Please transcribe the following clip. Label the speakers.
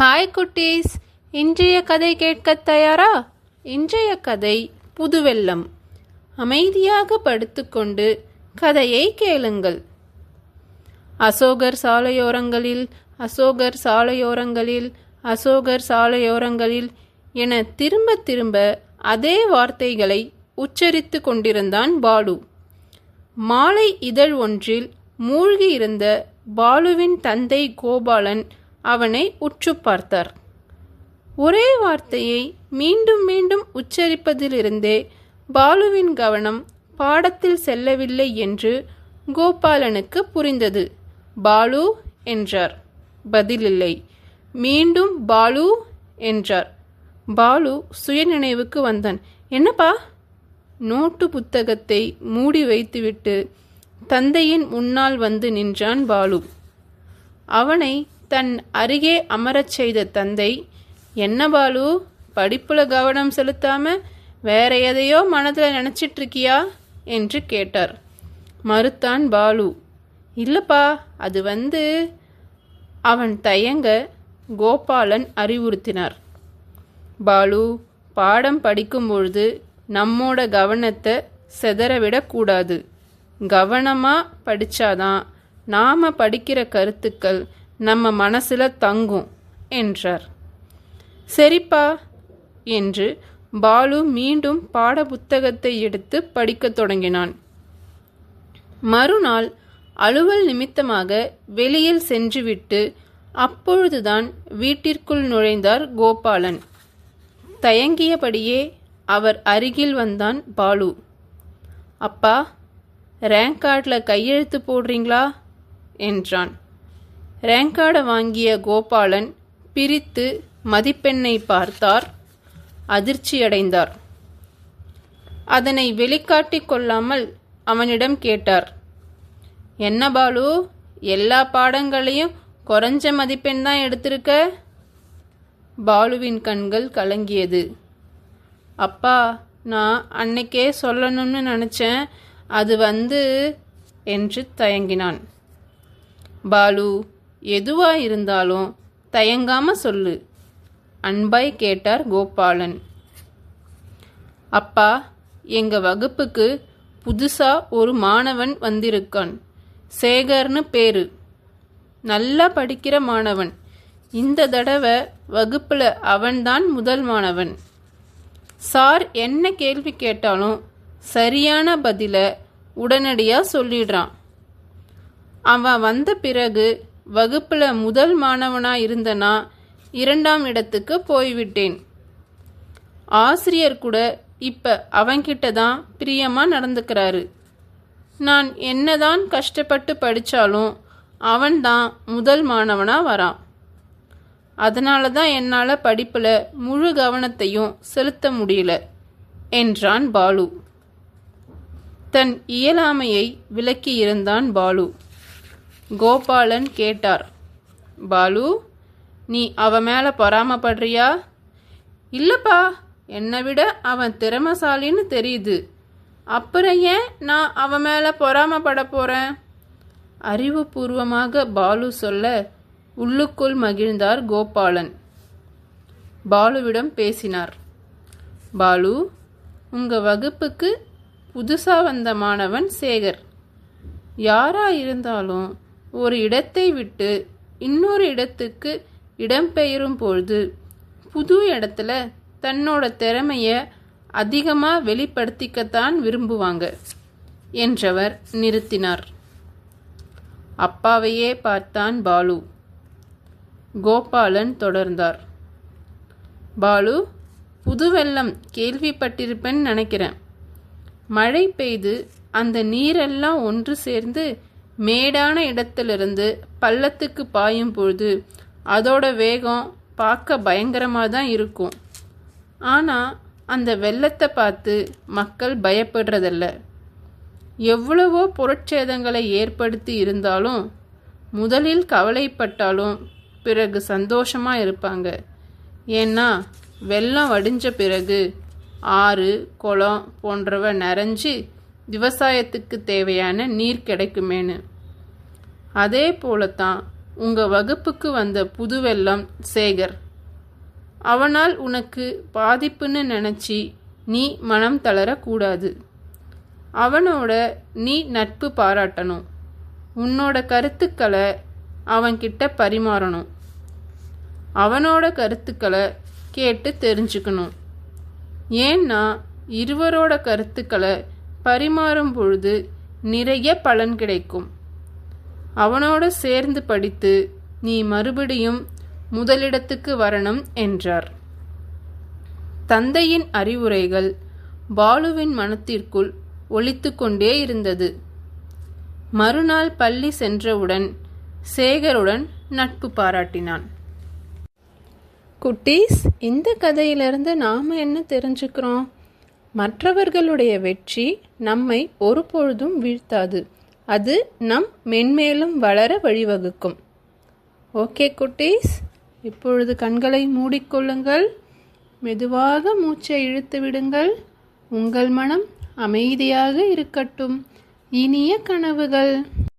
Speaker 1: Hi குட்டீஸ், இன்றைய கதை கேட்கத் தயாரா? இன்றைய கதை புதுவெள்ளம். அமைதியாக படுத்துக்கொண்டு கதையை கேளுங்கள். அசோகர் சாலையோரங்களில், அசோகர் சாலையோரங்களில், அசோகர் சாலையோரங்களில் என திரும்ப திரும்ப அதே வார்த்தைகளை உச்சரித்து கொண்டிருந்தான் பாலு. மாலை இதழ் ஒன்றில் மூழ்கியிருந்த பாலுவின் தந்தை கோபாலன் அவனை உற்று பார்த்தார். ஒரே வார்த்தையை மீண்டும் மீண்டும் உச்சரிப்பதிலிருந்தே பாலுவின் கவனம் பாடத்தில் செல்லவில்லை என்று கோபாலனுக்கு புரிந்தது. பாலு என்றார். பதிலில்லை. மீண்டும் பாலு என்றார். பாலு சுயநினைவுக்கு வந்தான். என்னப்பா? நோட்டு புத்தகத்தை மூடி வைத்துவிட்டு தந்தையின் முன்னால் வந்து நின்றான் பாலு. அவனை தன் அருகே அமரச் செய்த தந்தை, என்ன பாலு, படிப்புல கவனம் செலுத்தாம வேற எதையோ மனதில் நினச்சிட்டு இருக்கியா என்று கேட்டார். மறுத்தான் பாலு. இல்லப்பா, அது அவன் தயங்க கோபாலன் அறிவுறுத்தினார். பாலு, பாடம் படிக்கும்பொழுது நம்மோட கவனத்தை செதறவிடக்கூடாது. கவனமாக படித்தாதான் நாம் படிக்கிற கருத்துக்கள் நம்ம மனசில் தங்கும் என்றார். சரிப்பா என்று பாலு மீண்டும் பாட புத்தகத்தை எடுத்து படிக்கத் தொடங்கினான். மறுநாள் அலுவல் நிமித்தமாக வெளியில் சென்றுவிட்டு அப்பொழுதுதான் வீட்டிற்குள் நுழைந்தார் கோபாலன். தயங்கியபடியே அவர் அருகில் வந்தான் பாலு. அப்பா, ரேங்க் கார்டில் கையெழுத்து போடுறீங்களா என்றான். ரேங்க் கார்டை வாங்கிய கோபாலன் பிரித்து மதிப்பெண்ணை பார்த்தார். அதிர்ச்சியடைந்தார். அதனை வெளிக்காட்டிக் கொள்ளாமல் அவனிடம் கேட்டார். என்ன பாலு, எல்லா பாடங்களையும் குறைஞ்ச மதிப்பெண் தான் எடுத்திருக்க? பாலுவின் கண்கள் கலங்கியது. அப்பா, நான் அன்னைக்கே சொல்லணும்னு நினச்சேன், அது என்று தயங்கினான். பாலு, எதுவா இருந்தாலும் தயங்காம சொல்லு, அன்பாய் கேட்டார் கோபாலன். அப்பா, எங்க வகுப்புக்கு புதுசா ஒரு மாணவன் வந்திருக்கான். சேகர்னு பேரு. நல்லா படிக்கிற மாணவன். இந்த தடவை வகுப்புல அவன்தான் முதல் மாணவன். சார் என்ன கேள்வி கேட்டாலும் சரியான பதில உடனடியாக சொல்லிடுறான். அவன் வந்த பிறகு வகுப்புல முதல் மாணவனா இருந்தனா 2ஆம் இடத்துக்கு போய்விட்டேன். ஆசிரியர் கூட இப்ப அவன்கிட்ட தான் பிரியமா நடந்துக்கிறாரு. நான் என்னதான் கஷ்டப்பட்டு படித்தாலும் அவன்தான் முதல் மாணவனா வரான். அதனால தான் என்னால் படிப்பில் முழு கவனத்தையும் செலுத்த முடியல என்றான் பாலு. தன் இயலாமையை விளக்கியிருந்தான் பாலு. கோபாலன் கேட்டார். பாலு, நீ அவன் மேலே பொறாமப்படுறியா? இல்லைப்பா, என்னை விட அவன் திறமசாலின்னு தெரியுது. அப்புறம் ஏன் நான் அவன் மேலே பொறாமப்பட போகிறேன்? அறிவுபூர்வமாக பாலு சொல்ல உள்ளுக்குள் மகிழ்ந்தார் கோபாலன். பாலுவிடம் பேசினார். பாலு, உங்கள் வகுப்புக்கு புதுசாக வந்த மாணவன் சேகர். யாரா இருந்தாலும் ஒரு இடத்தை விட்டு இன்னொரு இடத்துக்கு இடம்பெயரும் பொழுது புது இடத்துல தன்னோட திறமைய அதிகமாக வெளிப்படுத்திக்கத்தான் விரும்புவாங்க என்றவர் நிறுத்தினார். அப்பாவையே பார்த்தான் பாலு. கோபாலன் தொடர்ந்தார். பாலு, புதுவெள்ளம் கேள்விப்பட்டிருப்பேன்னு நினைக்கிறேன். மழை பெய்து அந்த நீரெல்லாம் ஒன்று சேர்ந்து மேடான இடத்திலிருந்து பள்ளத்துக்கு பாயும் பொழுது அதோட வேகம் பார்க்க பயங்கரமாக தான் இருக்கும். ஆனால் அந்த வெள்ளத்தை பார்த்து மக்கள் பயப்படுறதில்ல. எவ்வளவோ பொருட்சேதங்களை ஏற்படுத்தி இருந்தாலும் முதலில் கவலைப்பட்டாலும் பிறகு சந்தோஷமாக இருப்பாங்க. ஏன்னா வெள்ளம் வடிஞ்ச பிறகு ஆறு, குளம் போன்றவை நிறைஞ்சு விவசாயத்துக்கு தேவையான நீர் கிடைக்குமேனு. அதே போலத்தான் உங்கள் வகுப்புக்கு வந்த புதுவெல்லம் சேகர். அவனால் உனக்கு பாதிப்புன்னு நினச்சி நீ மனம் தளரக்கூடாது. அவனோட நீ நட்பு பாராட்டணும். உன்னோட கருத்துக்களை அவன்கிட்ட பரிமாறணும். அவனோட கருத்துக்களை கேட்டு தெரிஞ்சுக்கணும். ஏன்னா இருவரோட கருத்துக்களை பரிமாறும் பொழுது நிறைய பலன் கிடைக்கும். அவனோட சேர்ந்து படித்து நீ மறுபடியும் முதலிடத்துக்கு வரணும் என்றார். தந்தையின் அறிவுரைகள் பாலுவின் மனத்திற்குள் ஒலித்து கொண்டே இருந்தது. மறுநாள் பள்ளி சென்றவுடன் சேகருடன் நட்பு பாராட்டினான். குட்டீஸ், இந்த கதையிலிருந்து நாம் என்ன தெரிஞ்சுக்கிறோம்? மற்றவர்களுடைய வெற்றி நம்மை ஒருபொழுதும் வீழ்த்தாது. அது நம் மென்மேலும் வளர வழிவகுக்கும். ஓகே குட்டீஸ், இப்பொழுது கண்களை மூடிக்கொள்ளுங்கள். மெதுவாக மூச்சை இழுத்து விடுங்கள். உங்கள் மனம் அமைதியாக இருக்கட்டும். இனிய கனவுகள்.